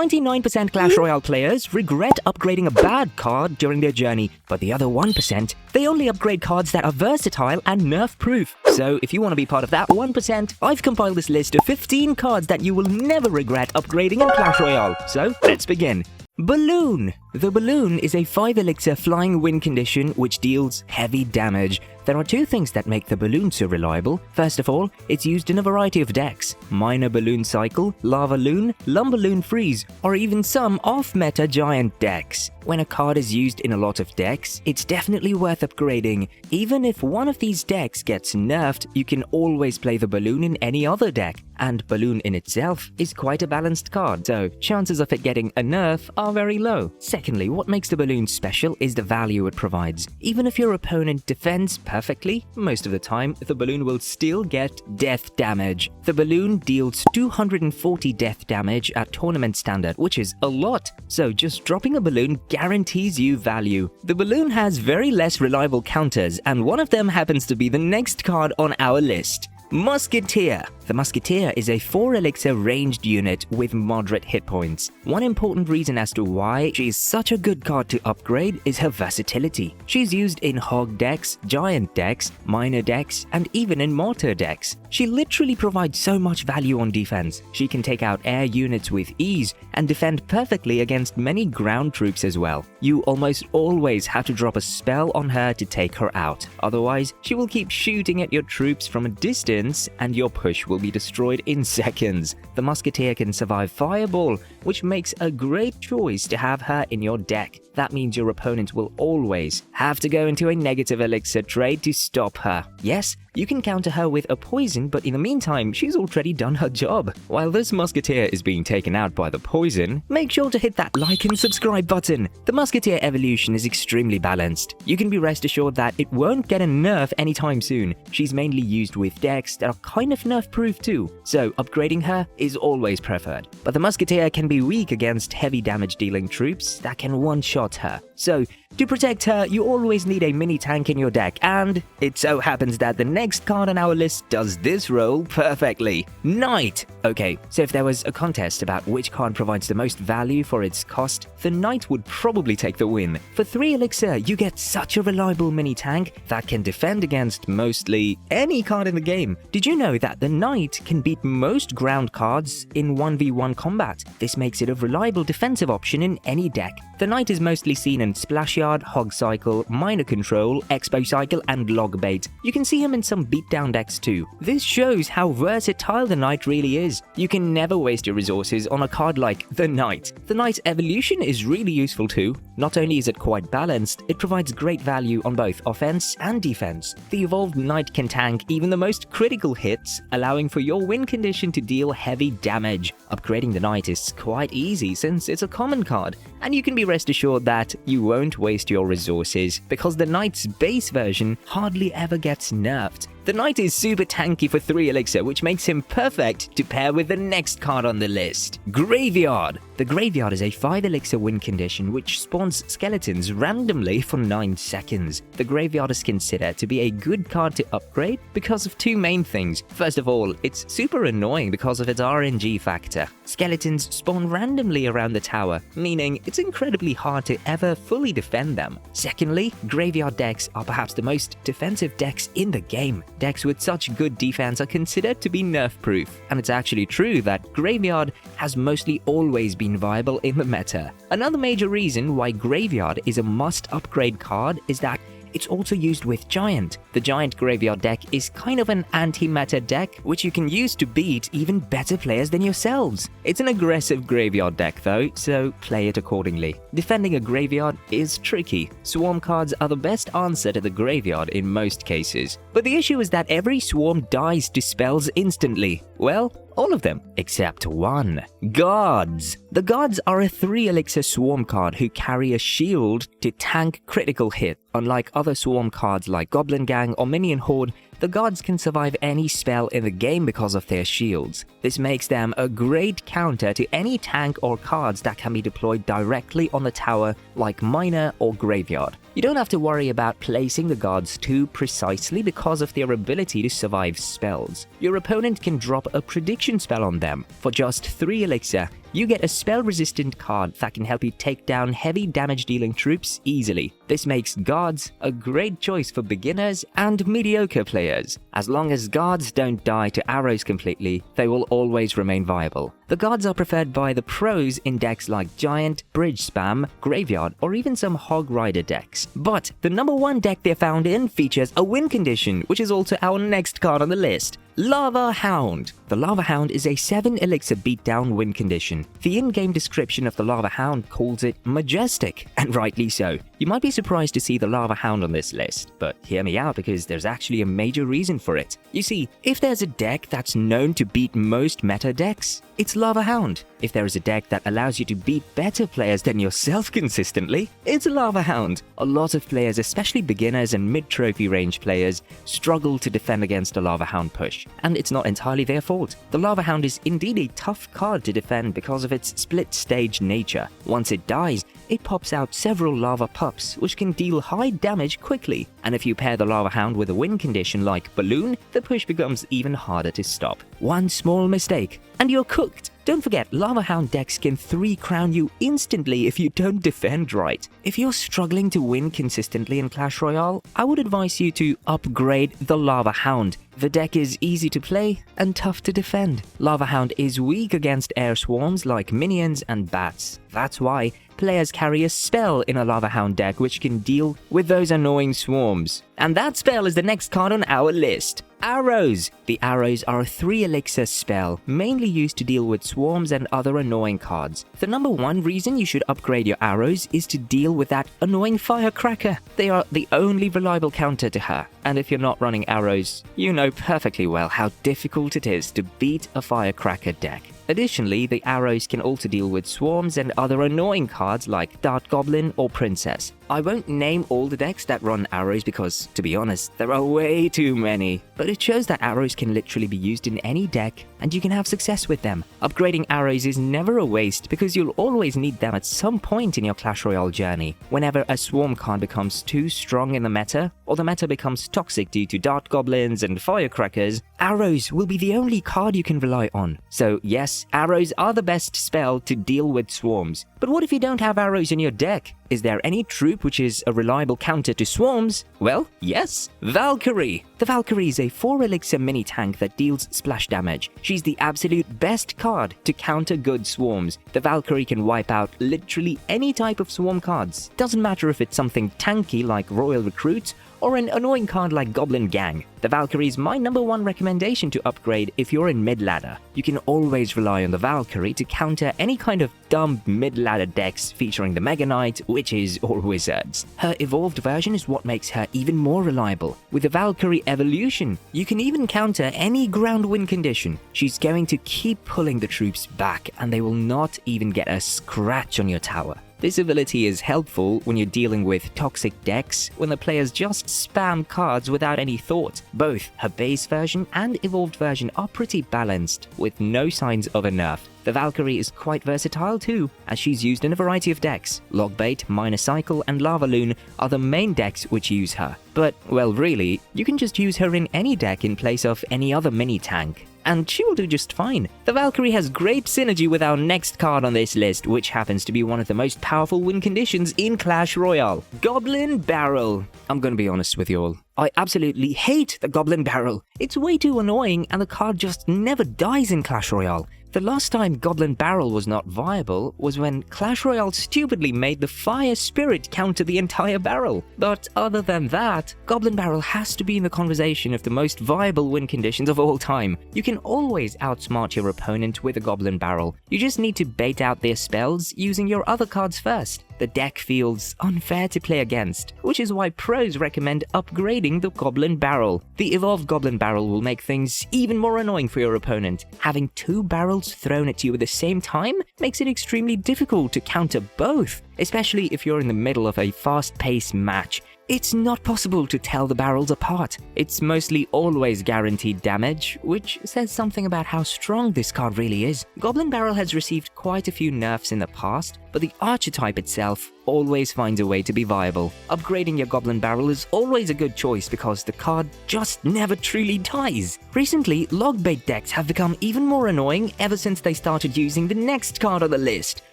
99% Clash Royale players regret upgrading a bad card during their journey, but the other 1%, they only upgrade cards that are versatile and nerf-proof. So if you want to be part of that 1%, I've compiled this list of 15 cards that you will never regret upgrading in Clash Royale. So let's begin. Balloon. The Balloon is a 5 elixir flying win condition which deals heavy damage. There are two things that make the Balloon so reliable. First of all, it's used in a variety of decks: Minor Balloon Cycle, Lava Loon, Lumberloon Freeze, or even some off-meta giant decks. When a card is used in a lot of decks, it's definitely worth upgrading. Even if one of these decks gets nerfed, you can always play the Balloon in any other deck. And Balloon in itself is quite a balanced card, so chances of it getting a nerf are very low. Secondly, what makes the Balloon special is the value it provides. Even if your opponent defends perfectly, most of the time, the Balloon will still get death damage. The Balloon deals 240 death damage at tournament standard, which is a lot. So just dropping a Balloon guarantees you value. The Balloon has very less reliable counters, and one of them happens to be the next card on our list. Musketeer. The Musketeer is a 4 elixir ranged unit with moderate hit points. One important reason as to why she is such a good card to upgrade is her versatility. She's used in Hog decks, Giant decks, Minor decks, and even in Mortar decks. She literally provides so much value on defense. She can take out air units with ease and defend perfectly against many ground troops as well. You almost always have to drop a spell on her to take her out. Otherwise, she will keep shooting at your troops from a distance and your push will be destroyed in seconds. The Musketeer can survive Fireball, which makes a great choice to have her in your deck. That means your opponent will always have to go into a negative elixir trade to stop her. Yes, you can counter her with a poison, but in the meantime, she's already done her job. While this Musketeer is being taken out by the poison, make sure to hit that like and subscribe button. The Musketeer evolution is extremely balanced. You can be rest assured that it won't get a nerf anytime soon. She's mainly used with decks that are kind of nerf-proof too, so upgrading her is always preferred. But the Musketeer can be weak against heavy damage-dealing troops that can one-shot her. So, to protect her, you always need a mini tank in your deck, and it so happens that the next card on our list does this role perfectly. Knight! Okay, so if there was a contest about which card provides the most value for its cost, the Knight would probably take the win. For 3 elixir, you get such a reliable mini tank that can defend against mostly any card in the game. Did you know that the Knight can beat most ground cards in 1v1 combat? This makes it a reliable defensive option in any deck. The Knight is mostly seen in Splash Yard, Hog Cycle, Minor Control, Expo Cycle, and Log Bait. You can see him in some beatdown decks too. This shows how versatile the Knight really is. You can never waste your resources on a card like the Knight. The Knight's evolution is really useful too. Not only is it quite balanced, it provides great value on both offense and defense. The evolved Knight can tank even the most critical hits, allowing for your win condition to deal heavy damage. Upgrading the Knight is quite easy since it's a common card, and you can be rest assured that you won't waste your resources because the Knight's base version hardly ever gets nerfed. The Knight is super tanky for 3 elixir, which makes him perfect to pair with the next card on the list, Graveyard. The Graveyard is a 5 elixir win condition which spawns skeletons randomly for 9 seconds. The Graveyard is considered to be a good card to upgrade because of 2 main things. First of all, it's super annoying because of its RNG factor. Skeletons spawn randomly around the tower, meaning it's incredibly hard to ever fully defend them. Secondly, Graveyard decks are perhaps the most defensive decks in the game. Decks with such good defense are considered to be nerf-proof, and it's actually true that Graveyard has mostly always been viable in the meta. Another major reason why Graveyard is a must-upgrade card is that it's also used with Giant. The Giant Graveyard deck is kind of an anti-meta deck, which you can use to beat even better players than yourselves. It's an aggressive Graveyard deck though, so play it accordingly. Defending a Graveyard is tricky. Swarm cards are the best answer to the Graveyard in most cases. But the issue is that every Swarm dies to spells instantly. Well, all of them, except one. Guards. The Guards are a 3 elixir Swarm card who carry a shield to tank critical hit. Unlike other Swarm cards like Goblin Gang or Minion Horde, the Guards can survive any spell in the game because of their shields. This makes them a great counter to any tank or cards that can be deployed directly on the tower like Miner or Graveyard. You don't have to worry about placing the Guards too precisely because of their ability to survive spells. Your opponent can drop a prediction spell on them. For just 3 elixir, you get a spell-resistant card that can help you take down heavy damage-dealing troops easily. This makes guards a great choice for beginners and mediocre players. As long as guards don't die to arrows completely, they will always remain viable. The guards are preferred by the pros in decks like Giant, Bridge Spam, Graveyard, or even some Hog Rider decks. But the number one deck they're found in features a win condition, which is also our next card on the list. Lava Hound. The Lava Hound is a 7 elixir beatdown win condition. The in-game description of the Lava Hound calls it majestic, and rightly so. You might be surprised to see the Lava Hound on this list, but hear me out because there's actually a major reason for it. You see, if there's a deck that's known to beat most meta decks, it's Lava Hound. If there is a deck that allows you to beat better players than yourself consistently, it's Lava Hound. A lot of players, especially beginners and mid-trophy range players, struggle to defend against a Lava Hound push, and it's not entirely their fault. The Lava Hound is indeed a tough card to defend because of its split-stage nature. Once it dies, it pops out several lava pups, which can deal high damage quickly, and if you pair the Lava Hound with a win condition like Balloon, the push becomes even harder to stop. One small mistake, and you're cooked. Don't forget, Lava Hound decks can 3-crown you instantly if you don't defend right. If you're struggling to win consistently in Clash Royale, I would advise you to upgrade the Lava Hound. The deck is easy to play and tough to defend. Lava Hound is weak against air swarms like minions and bats. That's why players carry a spell in a Lava Hound deck which can deal with those annoying swarms. And that spell is the next card on our list. Arrows. The arrows are a 3 elixir spell, mainly used to deal with swarms and other annoying cards. The number one reason you should upgrade your arrows is to deal with that annoying firecracker. They are the only reliable counter to her, and if you're not running arrows, you know perfectly well how difficult it is to beat a firecracker deck. Additionally, the arrows can also deal with swarms and other annoying cards like Dart Goblin or Princess. I won't name all the decks that run arrows because, to be honest, there are way too many. But it shows that arrows can literally be used in any deck and you can have success with them. Upgrading arrows is never a waste because you'll always need them at some point in your Clash Royale journey. Whenever a swarm card becomes too strong in the meta, or the meta becomes toxic due to Dart Goblins and Firecrackers, arrows will be the only card you can rely on. So yes, arrows are the best spell to deal with swarms. But what if you don't have arrows in your deck? Is there any troop which is a reliable counter to swarms? Well, yes, Valkyrie. The Valkyrie is a 4 elixir mini tank that deals splash damage. She's the absolute best card to counter good swarms. The Valkyrie can wipe out literally any type of swarm cards. Doesn't matter if it's something tanky like Royal Recruit or an annoying card like Goblin Gang. The Valkyrie is my number one recommendation to upgrade if you're in mid-ladder. You can always rely on the Valkyrie to counter any kind of dumb mid-ladder decks featuring the Mega Knight, Witches, or Wizards. Her evolved version is what makes her even more reliable. With the Valkyrie Evolution, you can even counter any ground win condition. She's going to keep pulling the troops back and they will not even get a scratch on your tower. This ability is helpful when you're dealing with toxic decks, when the players just spam cards without any thought. Both her base version and evolved version are pretty balanced, with no signs of a nerf. The Valkyrie is quite versatile too, as she's used in a variety of decks. Logbait, Minor Cycle, and Lava Loon are the main decks which use her. But, well really, you can just use her in any deck in place of any other mini tank, and she will do just fine. The Valkyrie has great synergy with our next card on this list, which happens to be one of the most powerful win conditions in Clash Royale. Goblin Barrel. I'm gonna be honest with you all. I absolutely hate the Goblin Barrel. It's way too annoying and the card just never dies in Clash Royale. The last time Goblin Barrel was not viable was when Clash Royale stupidly made the Fire Spirit counter the entire barrel. But other than that, Goblin Barrel has to be in the conversation of the most viable win conditions of all time. You can always outsmart your opponent with a Goblin Barrel. You just need to bait out their spells using your other cards first. The deck feels unfair to play against, which is why pros recommend upgrading the Goblin Barrel. The evolved Goblin Barrel will make things even more annoying for your opponent. Having 2 barrels thrown at you at the same time makes it extremely difficult to counter both, especially if you're in the middle of a fast-paced match. it's not possible to tell the barrels apart. It's mostly always guaranteed damage, which says something about how strong this card really is. Goblin Barrel has received quite a few nerfs in the past, but the archetype itself always finds a way to be viable. Upgrading your Goblin Barrel is always a good choice because the card just never truly dies. Recently, log bait decks have become even more annoying ever since they started using the next card on the list,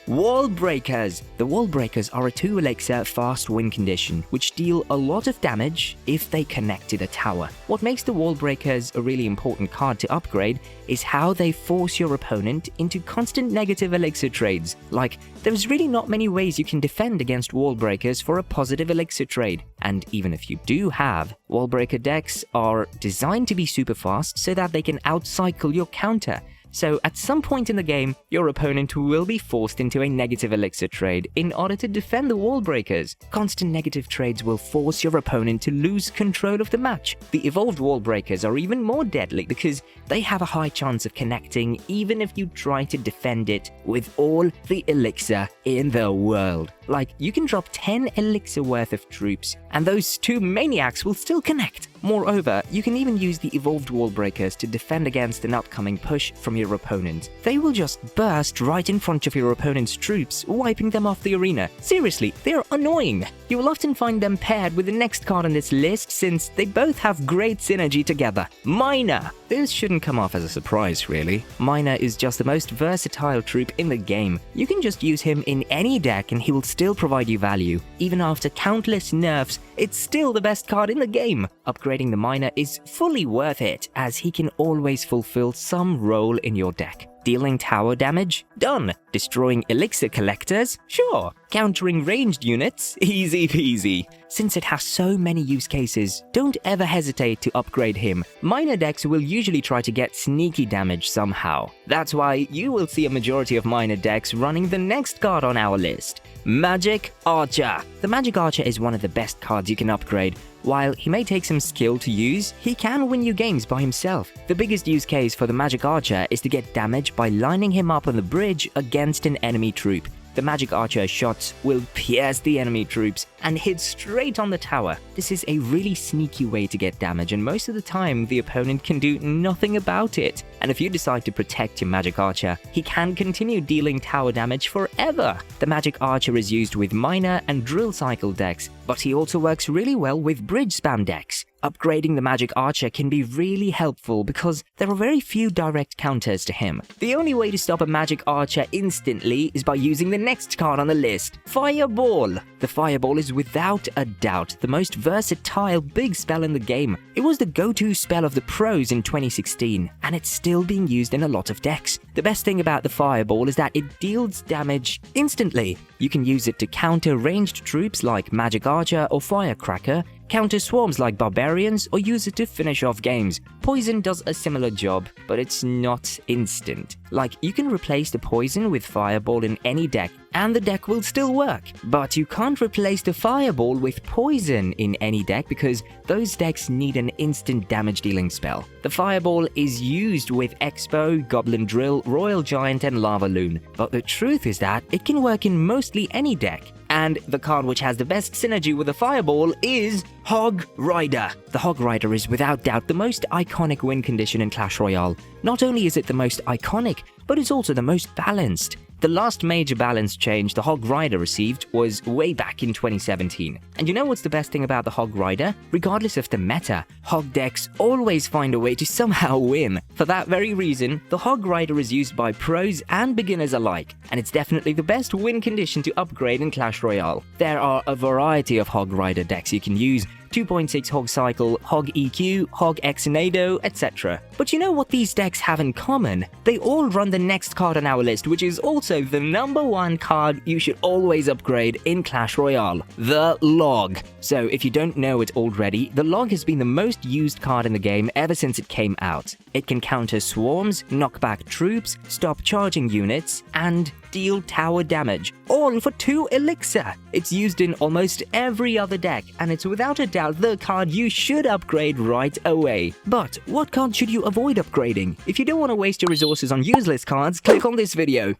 Wall Breakers. The Wall Breakers are a 2 elixir fast win condition, which deal a lot of damage if they connect to the tower. What makes the Wall Breakers a really important card to upgrade is how they force your opponent into constant negative elixir trades. Like, there's really not many ways you can defend against Wall Breakers for a positive elixir trade. And even if you do have, Wall Breaker decks are designed to be super fast so that they can outcycle your counter. So at some point in the game, your opponent will be forced into a negative elixir trade in order to defend the Wall Breakers. Constant negative trades will force your opponent to lose control of the match. The evolved Wall Breakers are even more deadly because they have a high chance of connecting even if you try to defend it with all the elixir in the world. Like, you can drop 10 elixir worth of troops, and those 2 maniacs will still connect. Moreover, you can even use the evolved Wall Breakers to defend against an upcoming push from your opponent. They will just burst right in front of your opponent's troops, wiping them off the arena. Seriously, they're annoying. You will often find them paired with the next card on this list since they both have great synergy together. Miner. This shouldn't come off as a surprise, really. Miner is just the most versatile troop in the game. You can just use him in any deck and he will still provide you value. Even after countless nerfs, it's still the best card in the game. Upgrading the Miner is fully worth it, as he can always fulfill some role in your deck. Dealing tower damage? Done. Destroying elixir collectors? Sure. Countering ranged units? Easy peasy. Since it has so many use cases, don't ever hesitate to upgrade him. Miner decks will usually try to get sneaky damage somehow. That's why you will see a majority of Miner decks running the next card on our list, Magic Archer. The Magic Archer is one of the best cards you can upgrade. While he may take some skill to use, he can win you games by himself. The biggest use case for the Magic Archer is to get damage by lining him up on the bridge against an enemy troop. The Magic Archer shots will pierce the enemy troops and hit straight on the tower. This is a really sneaky way to get damage, and most of the time the opponent can do nothing about it. And if you decide to protect your Magic Archer, he can continue dealing tower damage forever. The Magic Archer is used with Miner and Drill Cycle decks, but he also works really well with Bridge Spam decks. Upgrading the Magic Archer can be really helpful because there are very few direct counters to him. The only way to stop a Magic Archer instantly is by using the next card on the list, Fireball. The Fireball is without a doubt the most versatile big spell in the game. It was the go-to spell of the pros in 2016, and it's still being used in a lot of decks. The best thing about the Fireball is that it deals damage instantly. You can use it to counter ranged troops like Magic Archer or Firecracker, counter swarms like Barbarians, or use it to finish off games. Poison does a similar job, but it's not instant. Like, you can replace the poison with Fireball in any deck, and the deck will still work. But you can't replace the Fireball with poison in any deck because those decks need an instant damage dealing spell. The Fireball is used with Expo, Goblin Drill, Royal Giant, and Lava Loon, but the truth is that it can work in mostly any deck. And the card which has the best synergy with the Fireball is Hog Rider. The Hog Rider is without doubt the most iconic win condition in Clash Royale. Not only is it the most iconic, but it's also the most balanced. The last major balance change the Hog Rider received was way back in 2017. And you know what's the best thing about the Hog Rider? Regardless of the meta, Hog decks always find a way to somehow win. For that very reason, the Hog Rider is used by pros and beginners alike, and it's definitely the best win condition to upgrade in Clash Royale. There are a variety of Hog Rider decks you can use: 2.6 Hog Cycle, Hog EQ, Hog Exonado, etc. But you know what these decks have in common? They all run the next card on our list, which is also the #1 card you should always upgrade in Clash Royale, the Log. So if you don't know it already, the Log has been the most used card in the game ever since it came out. It can counter swarms, knock back troops, stop charging units, and deal tower damage, all for 2 elixir. It's used in almost every other deck, and it's without a doubt the card you should upgrade right away. But what card should you avoid upgrading? If you don't want to waste your resources on useless cards, click on this video.